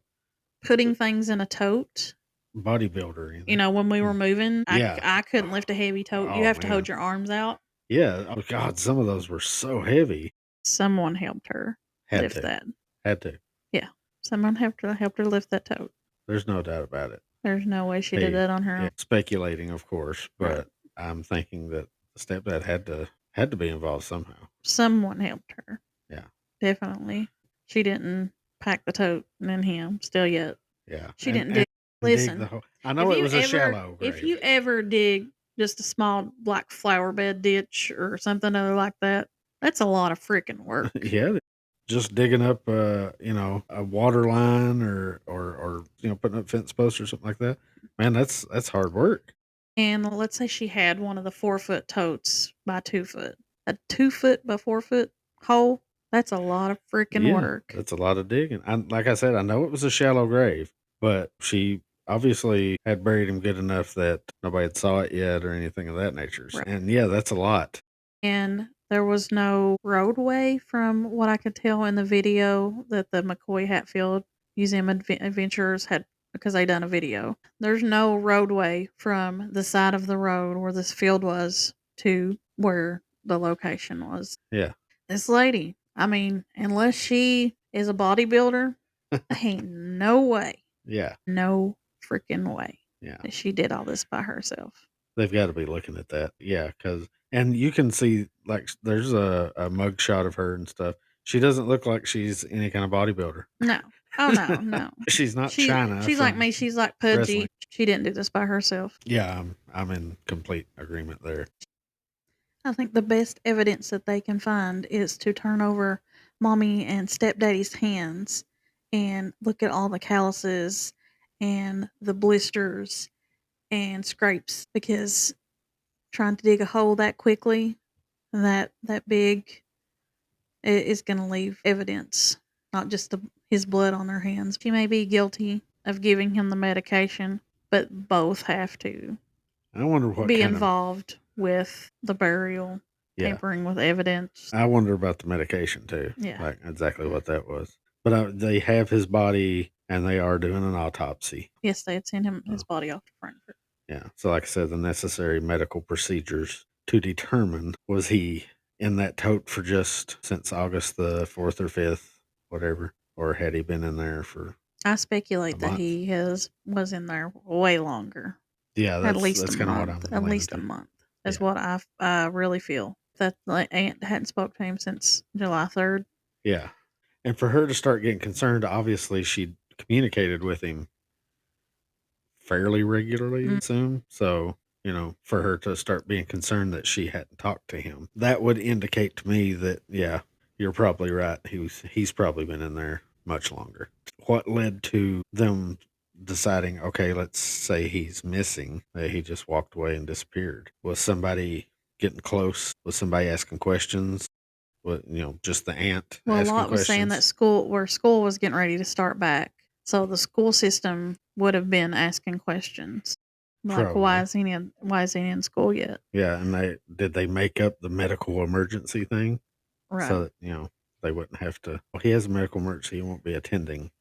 putting things in a tote. Bodybuilder either. You know, when we were moving, Yeah. I couldn't lift a heavy tote. You have to hold your arms out. Yeah. Oh God, some of those were so heavy. Someone helped her lift that. Had to. Yeah. Someone helped her lift that tote. There's no doubt about it. There's no way she did that on her own. Speculating, of course, but I'm thinking that the stepdad had to be involved somehow. Someone helped her. Yeah. Definitely. She didn't pack the tote and then him still yet. Yeah. She didn't dig. Listen, I know it was a shallow grave. If you ever dig just a small black flower bed ditch or something other like that, that's a lot of freaking work. Yeah. Just digging up a water line or putting up fence posts or something like that. Man, that's hard work. And let's say she had one of the 4-foot totes by 2 foot. A 2 foot by 4 foot hole, that's a lot of freaking work. That's a lot of digging. Like I said, I know it was a shallow grave, but she obviously had buried him good enough that nobody had saw it yet or anything of that nature. Right. And yeah, that's a lot. And there was no roadway from what I could tell in the video that the McCoy Hatfield Museum Adventurers had, because they done a video. There's no roadway from the side of the road where this field was to where the location was. Yeah. This lady, I mean, unless she is a bodybuilder, ain't no way. Yeah. No freaking way. Yeah. That she did all this by herself. They've got to be looking at that. Yeah, and you can see, like, there's a mug shot of her and stuff. She doesn't look like she's any kind of bodybuilder. No. Oh, no. She's not China. She's like me. She's like pudgy. Wrestling. She didn't do this by herself. Yeah, I'm in complete agreement there. I think the best evidence that they can find is to turn over mommy and stepdaddy's hands and look at all the calluses and the blisters and scrapes, because trying to dig a hole that quickly, that big, it is going to leave evidence, not just his blood on their hands. She may be guilty of giving him the medication, but both have to I wonder what be involved with the burial, tampering with evidence. I wonder about the medication too. Yeah. Like exactly what that was. But they have his body and they are doing an autopsy. Yes, they had sent his body off to Frankfurt. Yeah. So like I said, the necessary medical procedures to determine, was he in that tote for just since August the 4th or 5th, whatever, or had he been in there for I speculate that he was in there way longer. Yeah, that's kind of what I'm at least a month is what I really feel. That aunt hadn't spoke to him since July 3rd. Yeah. And for her to start getting concerned, obviously she communicated with him fairly regularly, I assume. So, for her to start being concerned that she hadn't talked to him, that would indicate to me that, yeah, you're probably right. He's probably been in there much longer. What led to them deciding, okay, let's say he's missing, that he just walked away and disappeared. Was somebody getting close? Was somebody asking questions? What, just the aunt Well, a asking lot was saying that questions? school was getting ready to start back, so the school system would have been asking questions, like Probably. why is he in school yet? Yeah, and they make up the medical emergency thing Right, so that, they wouldn't have to. Well, he has a medical emergency, he won't be attending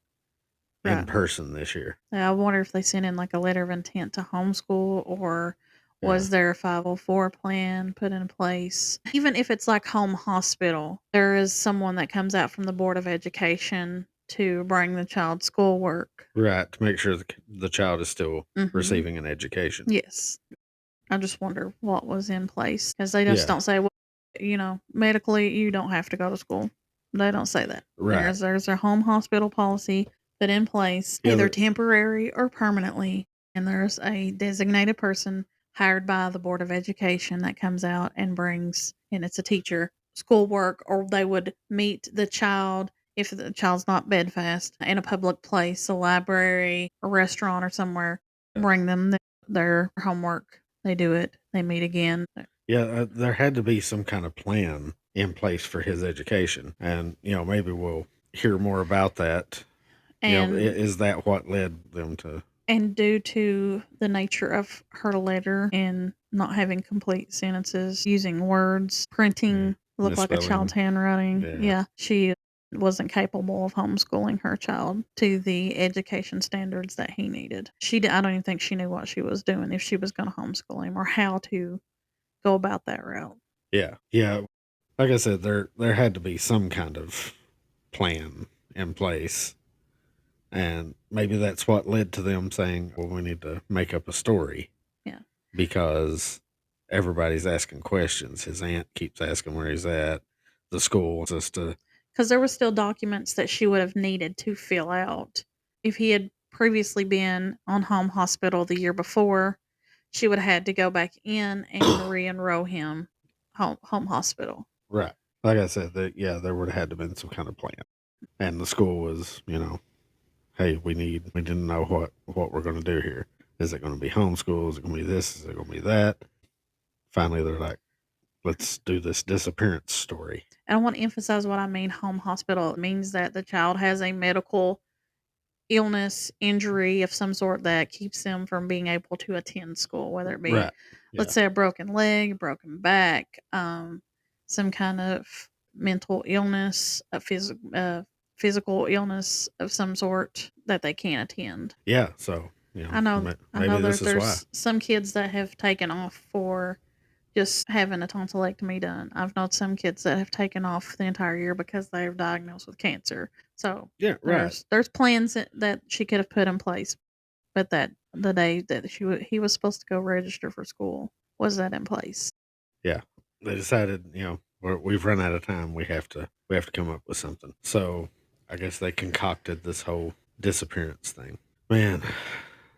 in right. person this year. Yeah, I wonder if they sent in like a letter of intent to homeschool, or Yeah. was there a 504 plan put in place? Even if it's like home hospital, there is someone that comes out from the Board of Education to bring the child's schoolwork. Right, to make sure the child is still Hmm. receiving an education. Yes. I just wonder what was in place because they just Yeah, don't say, well, medically, you don't have to go to school. They don't say that. right. There's a home hospital policy put in place, Yeah, either temporary or permanently, and there's a designated person hired by the Board of Education that comes out and brings, and it's a teacher, schoolwork, or they would meet the child if the child's not bedfast in a public place, a library, a restaurant, or somewhere. Bring them their homework. They do it. They meet again. yeah, there had to be some kind of plan in place for his education, and maybe we'll hear more about that. And Is that what led them to? and due to the nature of her letter and not having complete sentences, using words, Yeah, printing look like a child's misspelling? handwriting. Yeah, Yeah, she wasn't capable of homeschooling her child to the education standards that he needed. I don't even think she knew what she was doing if she was going to homeschool him or how to go about that route. yeah, yeah. Like I said, there had to be some kind of plan in place, and maybe that's what led to them saying, "Well, we need to make up a story." Yeah. Because everybody's asking questions. His aunt keeps asking where he's at. The school wants us to. Because there were still documents that she would have needed to fill out. If he had previously been on home hospital the year before, she would have had to go back in and re-enroll him home hospital. Right. Like I said, there would have had to been some kind of plan. And the school was, hey, we didn't know what we're going to do here. Is it going to be homeschool? Is it going to be this? Is it going to be that? Finally, they're like, let's do this disappearance story. And I want to emphasize what I mean home hospital. It means that the child has a medical illness, injury of some sort that keeps them from being able to attend school, whether it be, Right. let's Yeah. say, a broken leg, broken back, some kind of mental illness, physical illness of some sort that they can't attend. Yeah. So, I maybe know this is why. there's some kids that have taken off for just having a tonsillectomy done. I've known some kids that have taken off the entire year because they were diagnosed with cancer. So Yeah. Right. there's plans that she could have put in place, but that the day that he was supposed to go register for school was that in place. Yeah, they decided, we've run out of time. We have to come up with something. So I guess they concocted this whole disappearance thing. Man,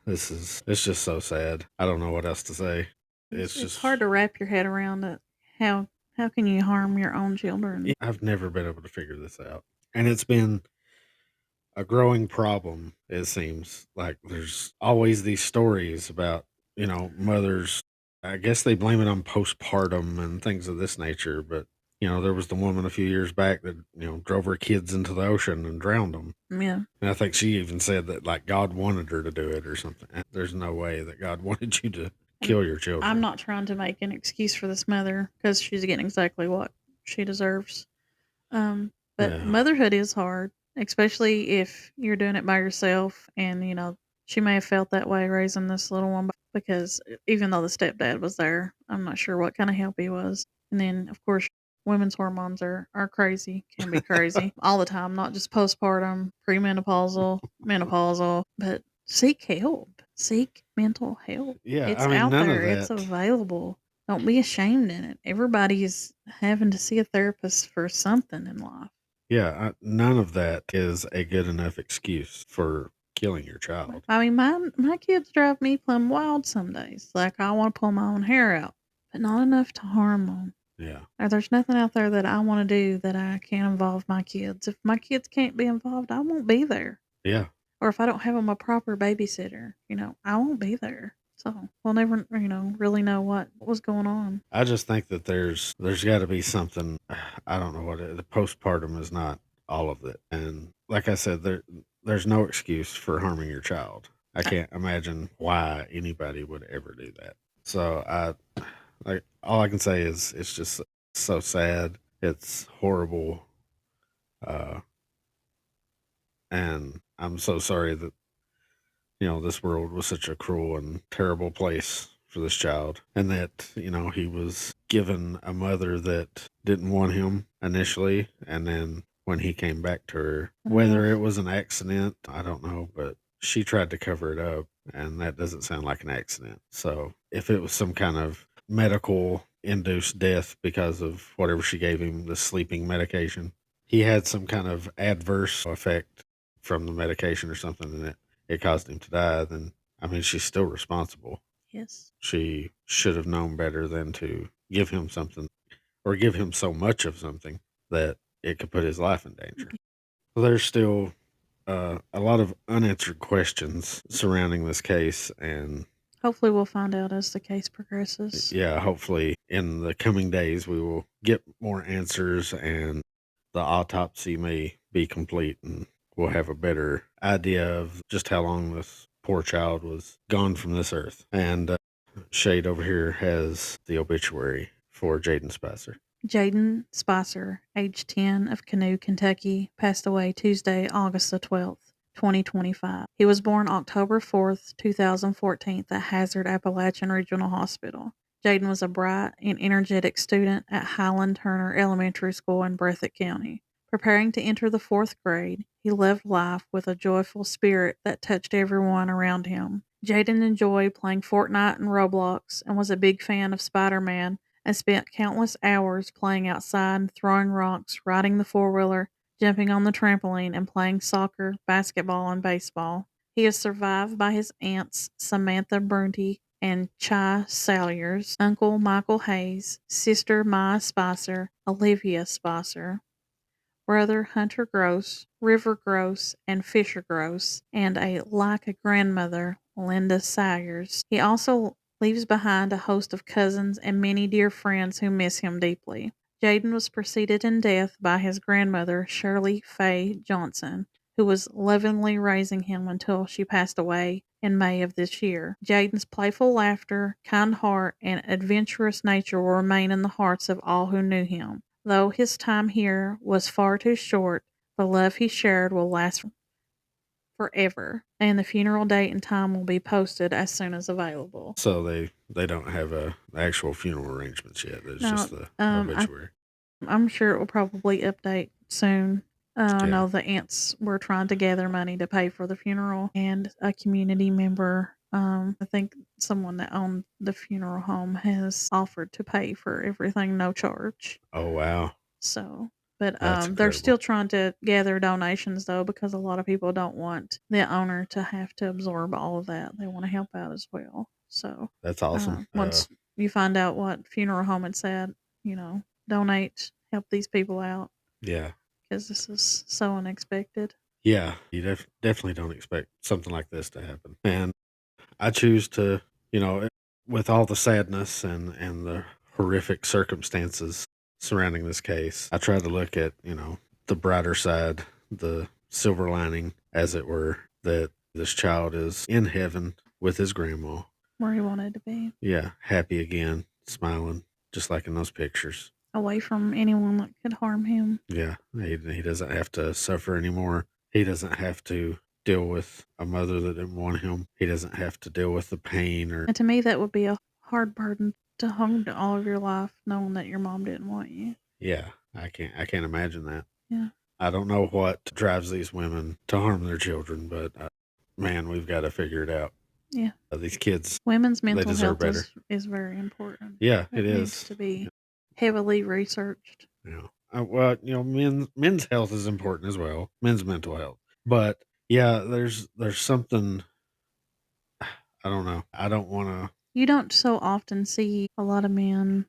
it's just so sad. I don't know what else to say. It's It's just hard to wrap your head around it. How can you harm your own children? I've never been able to figure this out, and it's been a growing problem. It seems like there's always these stories about mothers. I guess they blame it on postpartum and things of this nature, but there was the woman a few years back that drove her kids into the ocean and drowned them. Yeah. And I think she even said that like God wanted her to do it or something. There's no way that God wanted you to And kill your I'm children. not trying to make an excuse for this mother because she's getting exactly what she deserves. But Yeah, motherhood is hard, especially if you're doing it by yourself. And, she may have felt that way raising this little one because even though the stepdad was there, I'm not sure what kind of help he was. And then, of course, women's hormones are crazy, can be crazy all the time, not just postpartum, premenopausal, menopausal, but seek help, seek mental help. yeah. It's I mean, out none of there, it's that. available. Don't be ashamed in it. Everybody's having to see a therapist for something in life. Yeah, none of that is a good enough excuse for killing your child. I mean, my kids drive me plumb wild some days. Like I want to pull my own hair out, but not enough to harm them. Yeah, Or there's nothing out there that I want to do that I can't involve my kids. If my kids can't be involved, I won't be there. yeah, or if I don't have him a proper babysitter, I won't be there. So we'll never, really know what was going on. I just think that there's got to be something. I don't know what the postpartum is not all of it, and like I said, there's no excuse for harming your child. I I- can't imagine why anybody would ever do that. So like all I can say is it's just so sad. It's horrible, uh, and I'm so sorry that this world was such a cruel and terrible place for this child, and that he was given a mother that didn't want him initially, and then when he came back to her, whether it was an accident, I don't know, but she tried to cover it up, and that doesn't sound like an accident. So if it was some kind of medical induced death because of whatever she gave him, the sleeping medication, he had some kind of adverse effect from the medication or something, and it caused him to die, then I mean she's still responsible. Yes. She should have known better than to give him something or give him so much of something that it could put his life in danger. So there's still a lot of unanswered questions surrounding this case, and Hopefully, we'll find out as the case progresses. yeah, hopefully in the coming days we will get more answers and the autopsy may be complete and we'll have a better idea of just how long this poor child was gone from this earth. And Shade over here has the obituary for Jayden Spicer. Jayden Spicer, age 10, of Canoe, Kentucky, passed away Tuesday, August the 12th, 2025. He was born October 4th, 2014 at Hazard Appalachian Regional Hospital. Jayden was a bright and energetic student at Highland Turner Elementary School in Breathitt County. Preparing to enter the fourth grade, he lived life with a joyful spirit that touched everyone around him. Jayden enjoyed playing Fortnite and Roblox and was a big fan of Spider Man and spent countless hours playing outside, throwing rocks, riding the four wheeler, jumping on the trampoline, and playing soccer, basketball, and baseball. He is survived by his aunts Samantha Brunty and Chai Salyers, Uncle Michael Hayes, sister Maya Spicer, Olivia Spicer, brother Hunter Gross, River Gross, and Fisher Gross, and like a grandmother, Linda Sayers. He also leaves behind a host of cousins and many dear friends who miss him deeply. Jayden was preceded in death by his grandmother, Shirley Faye Johnson, who was lovingly raising him until she passed away in May of this year. Jayden's playful laughter, kind heart, and adventurous nature will remain in the hearts of all who knew him. Though his time here was far too short, the love he shared will last forever, and the funeral date and time will be posted as soon as available. So they don't have a actual funeral arrangements yet. There's Now, just the I obituary. I'm sure it will probably update soon. I Yeah. know the aunts were trying to gather money to pay for the funeral, and a community member, I think someone that owned the funeral home, has offered to pay for everything, no charge. Oh wow, So, but that's they're incredible. still trying to gather donations though, because a lot of people don't want the owner to have to absorb all of that. They want to help out as well. So, That's awesome. once you find out what funeral home it's at, donate, help these people out Yeah. because this is so unexpected. Yeah, you definitely don't expect something like this to happen. And I choose to, with all the sadness and the horrific circumstances surrounding this case, I try to look at, the brighter side, the silver lining, as it were, that this child is in heaven with his grandma. Where he wanted to be, Yeah, happy again, smiling, just like in those pictures. away from anyone that could harm him. Yeah, he doesn't have to suffer anymore. He doesn't have to deal with a mother that didn't want him. He doesn't have to deal with the pain or And to me, that would be a hard burden to hang to all of your life, knowing that your mom didn't want you. yeah, I can't imagine that. Yeah. I don't know what drives these women to harm their children, but man, we've got to figure it out. Yeah. These kids, Women's they mental deserve health better. is very important. Yeah, it It needs is. to be heavily researched. Yeah. Well, men's health is important as well. Men's mental health, but yeah, there's something. I don't know. I don't want to. You don't so often see a lot of men.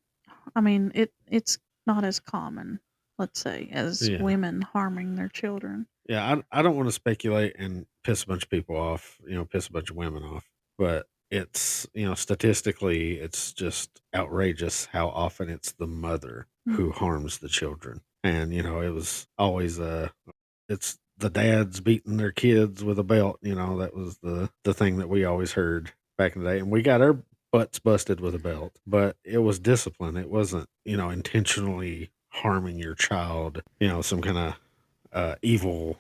I mean, it's not as common. let's say, as Yeah. women harming their children. Yeah, I don't want to speculate and piss a bunch of people off, piss a bunch of women off, but it's, statistically, it's just outrageous how often it's the mother Mm. who harms the children. And, it was always it's the dads beating their kids with a belt, that was the thing that we always heard back in the day. And we got our butts busted with a belt, but it was discipline. It wasn't, intentionally harming your child, some kind of evil,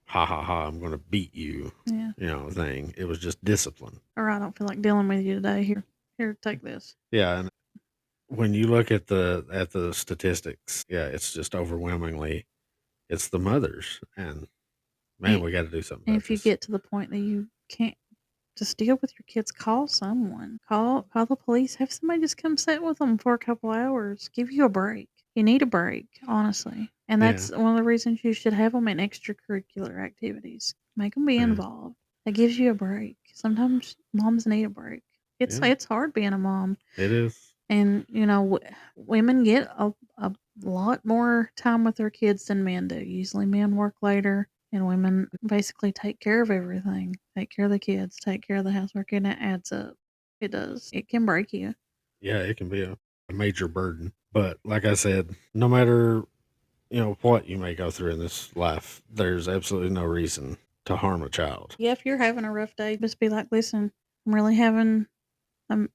ha ha ha, I'm going to beat you, Yeah. thing. It was just discipline. Or I don't feel like dealing with you today. Here, take this. Yeah, and when you look at the statistics, yeah, it's just overwhelmingly it's the mothers, and man, we got to do something And about if you this. get to the point that you can't just deal with your kids, call someone. Call the police. Have somebody just come sit with them for a couple hours. Give you a break. You need a break, honestly. And Yeah. that's one of the reasons you should have them in extracurricular activities. Make them be Yeah. involved. That gives you a break. Sometimes moms need a break. It's hard being a mom. It is. And, women get a lot more time with their kids than men do. Usually men work later, and women basically take care of everything. Take care of the kids, take care of the housework, and it adds up. It does. It can break you. Yeah, it can be a major burden. But like I said, no matter, what you may go through in this life, there's absolutely no reason to harm a child. Yeah, if you're having a rough day, just be like, listen, I'm really having a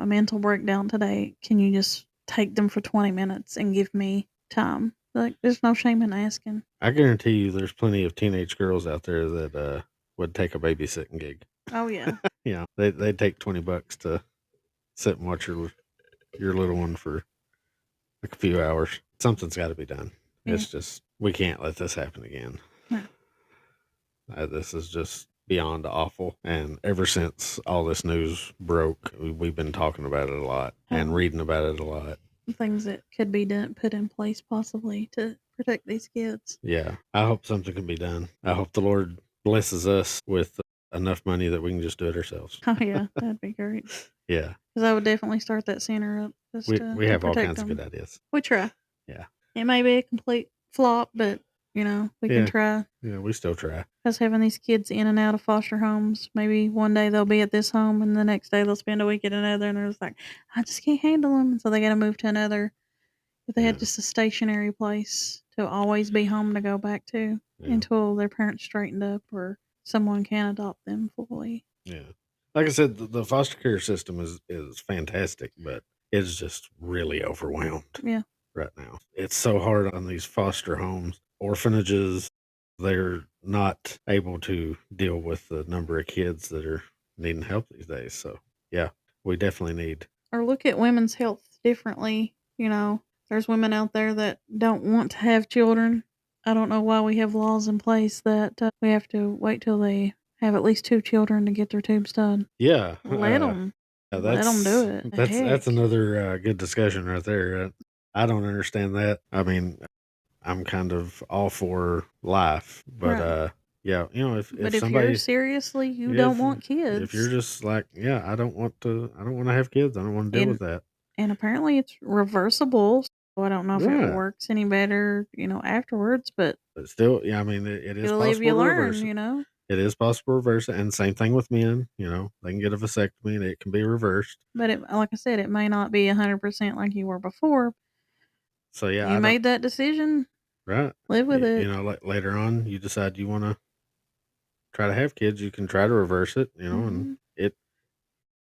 mental breakdown today. Can you just take them for 20 minutes and give me time? Like, there's no shame in asking. I guarantee you there's plenty of teenage girls out there that would take a babysitting gig. Oh, yeah. They'd take $20 to sit and watch your little one for like a few hours. Something's got to be done. Yeah. It's just we can't let this happen again. No. This is just beyond awful. And ever since all this news broke, we've been talking about it a lot and reading about it a lot. Things that could be done, put in place possibly to protect these kids. Yeah, I hope something can be done. I hope the Lord blesses us with enough money that we can just do it ourselves. Oh yeah, that'd be great. Yeah, because I would definitely start that center up. Just we have all kinds them. of good ideas. We try. Yeah, it may be a complete flop, but we can try. Yeah, we still try. Because having these kids in and out of foster homes, maybe one day they'll be at this home, and the next day they'll spend a week at another, and they're just like, I just can't handle them, and so they got to move to another. If they had just a stationary place to always be home to go back to until their parents straightened up or someone can adopt them fully. Yeah. Like I said, the foster care system is fantastic, but it's just really overwhelmed. Yeah. Right now. It's so hard on these foster homes, orphanages. They're not able to deal with the number of kids that are needing help these days. So, yeah, we definitely need. Or look at women's health differently. There's women out there that don't want to have children. I don't know why we have laws in place that we have to wait till they have at least 2 children to get their tubes done. Yeah. Let them. Let them do it. That's another good discussion right there. I don't understand that. I mean, I'm kind of all for life, but Right. yeah, if somebody, you're seriously you don't want kids, if you're just like, yeah, I don't want to have kids. I don't want to deal with that. And apparently it's reversible. So I don't know if it works any better, afterwards, but still, yeah, I mean, it is possible if you to learn, reverse it. It is possible to reverse it, and same thing with men. They can get a vasectomy and it can be reversed. But like I said, it may not be 100% like you were before. So yeah, you made that decision, right? Live with it. Like later on, you decide you want to try to have kids. You can try to reverse it. And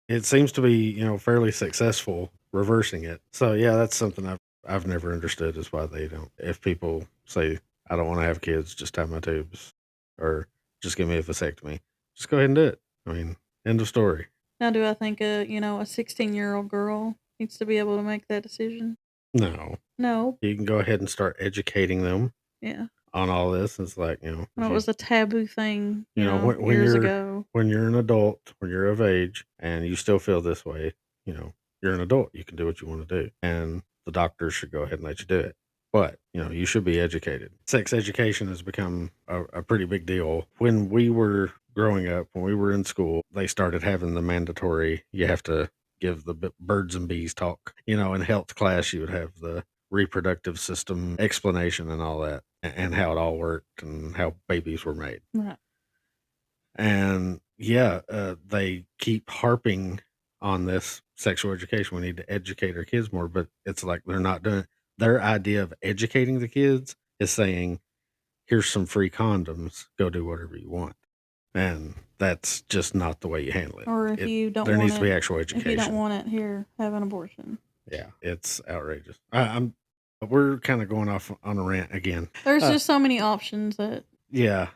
it seems to be fairly successful reversing it. So yeah, that's something I've never understood is why they don't. If people say I don't want to have kids, just tie my tubes, or just give me a vasectomy, just go ahead and do it. I mean, end of story. Now, do I think a 16-year-old girl needs to be able to make that decision? No. You can go ahead and start educating them. Yeah. On all this, it's like it was a taboo thing. When years you're ago. When you're an adult, when you're of age, and you still feel this way, you're an adult. You can do what you want to do, and the doctors should go ahead and let you do it. But you should be educated. Sex education has become a pretty big deal. When we were growing up, when we were in school, they started having the mandatory. You have to give the birds and bees talk. In health class, you would have the reproductive system explanation and all that, and how it all worked and how babies were made. Right. And yeah, they keep harping on this sexual education. We need to educate our kids more, but it's like they're not doing. Their idea of educating the kids is saying, "Here's some free condoms. Go do whatever you want," and that's just not the way you handle it. Or if you don't there want needs to be it, actual if you don't education. want it, here, have an abortion. Yeah, it's outrageous. We're kind of going off on a rant again. There's just so many options that Yeah,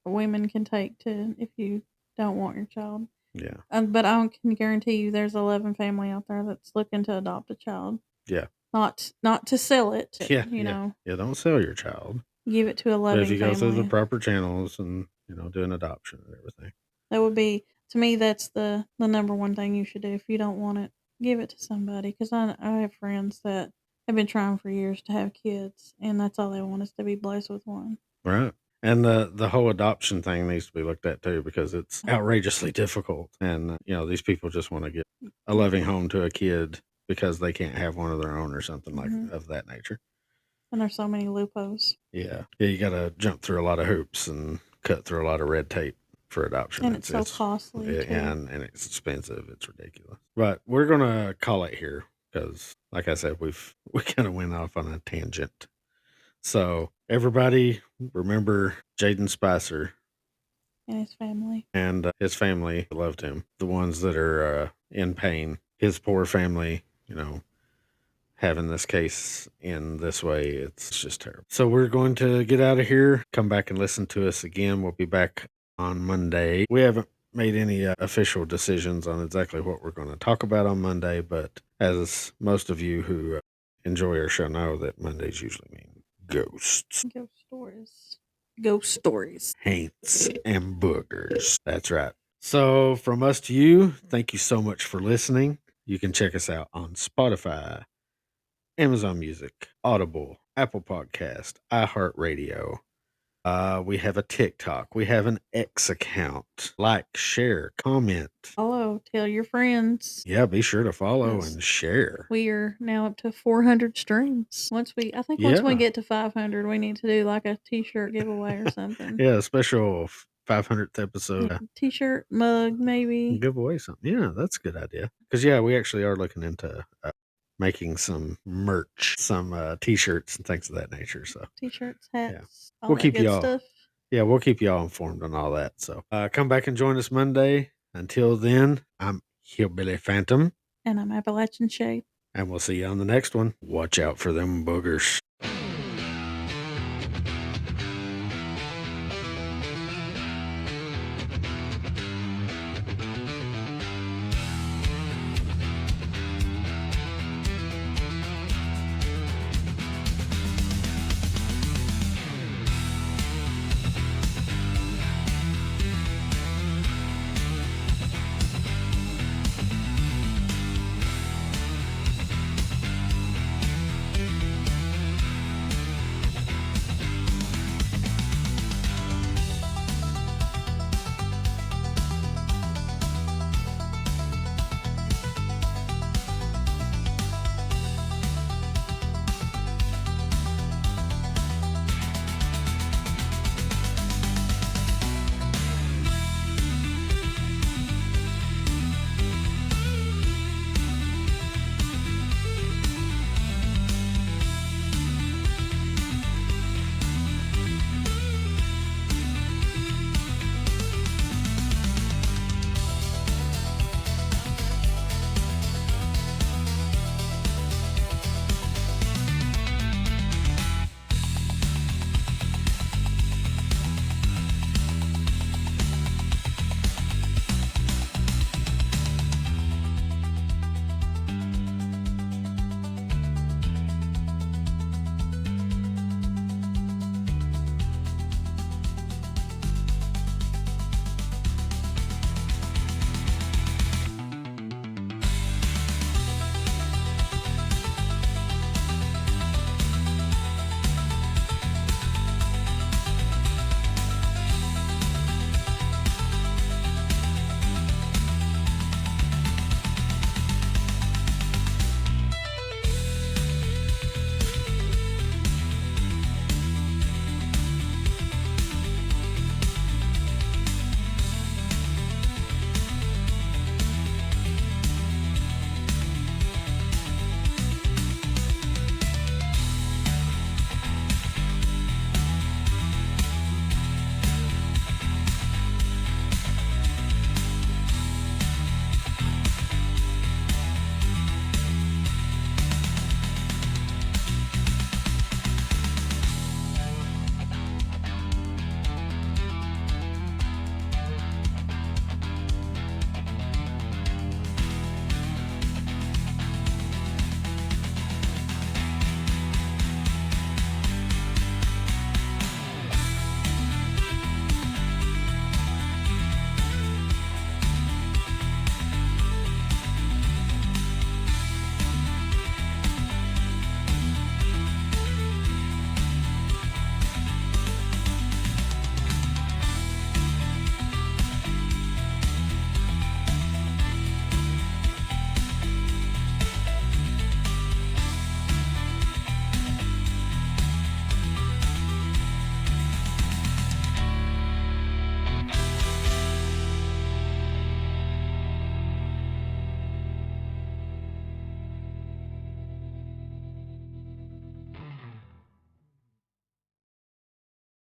women can take to if you don't want your child. yeah, But I can guarantee you, there's a loving family out there that's looking to adopt a child, yeah, not to sell it. yeah, You know, yeah. Don't sell your child. give it to a But if loving you go through the family. proper channels and do an adoption and everything. That would be, to me, that's the number one thing you should do. If you don't want it, give it to somebody. Because I have friends that have been trying for years to have kids, and that's all they want is to be blessed with one. Right. And the whole adoption thing needs to be looked at too, because it's outrageously difficult. And these people just want to get a loving home to a kid because they can't have one of their own or something like of that nature. And there's so many loopholes. Yeah. Yeah, you got to jump through a lot of hoops and cut through a lot of red tape for adoption. And it's so costly too. And it's expensive. It's ridiculous. But we're going to call it here because, like I said, we kind of went off on a tangent. So everybody remember Jayden Spicer And his family. and his family loved him. The ones that are in pain, his poor family, having this case in this way, it's just terrible. So we're going to get out of here. Come back and listen to us again. We'll be back on Monday. We haven't made any official decisions on exactly what we're going to talk about on Monday, but as most of you who enjoy our show know, that Mondays usually mean ghosts. Ghost stories. Ghost stories. Haints and boogers. That's right. So from us to you, thank you so much for listening. You can check us out on Spotify, Amazon Music, Audible, Apple Podcast, iHeartRadio. We have a TikTok. We have an X account. Like, share, comment. Follow. Tell your friends. Yeah, be sure to follow Yes. and share. We are now up to 400 streams. Once we get to 500, we need to do like a T-shirt giveaway or something. Yeah, a special 500th episode. T-shirt, mug, maybe. Give away something. Yeah, that's a good idea. Because, yeah, we actually are looking into making some merch, some T-shirts and things of that nature. So T-shirts, hats, all we'll that keep good y'all. stuff. Yeah, we'll keep y'all informed on all that. So come back and join us Monday. Until then, I'm Hillbilly Phantom. And I'm Appalachian Shade. And we'll see you on the next one. Watch out for them boogers.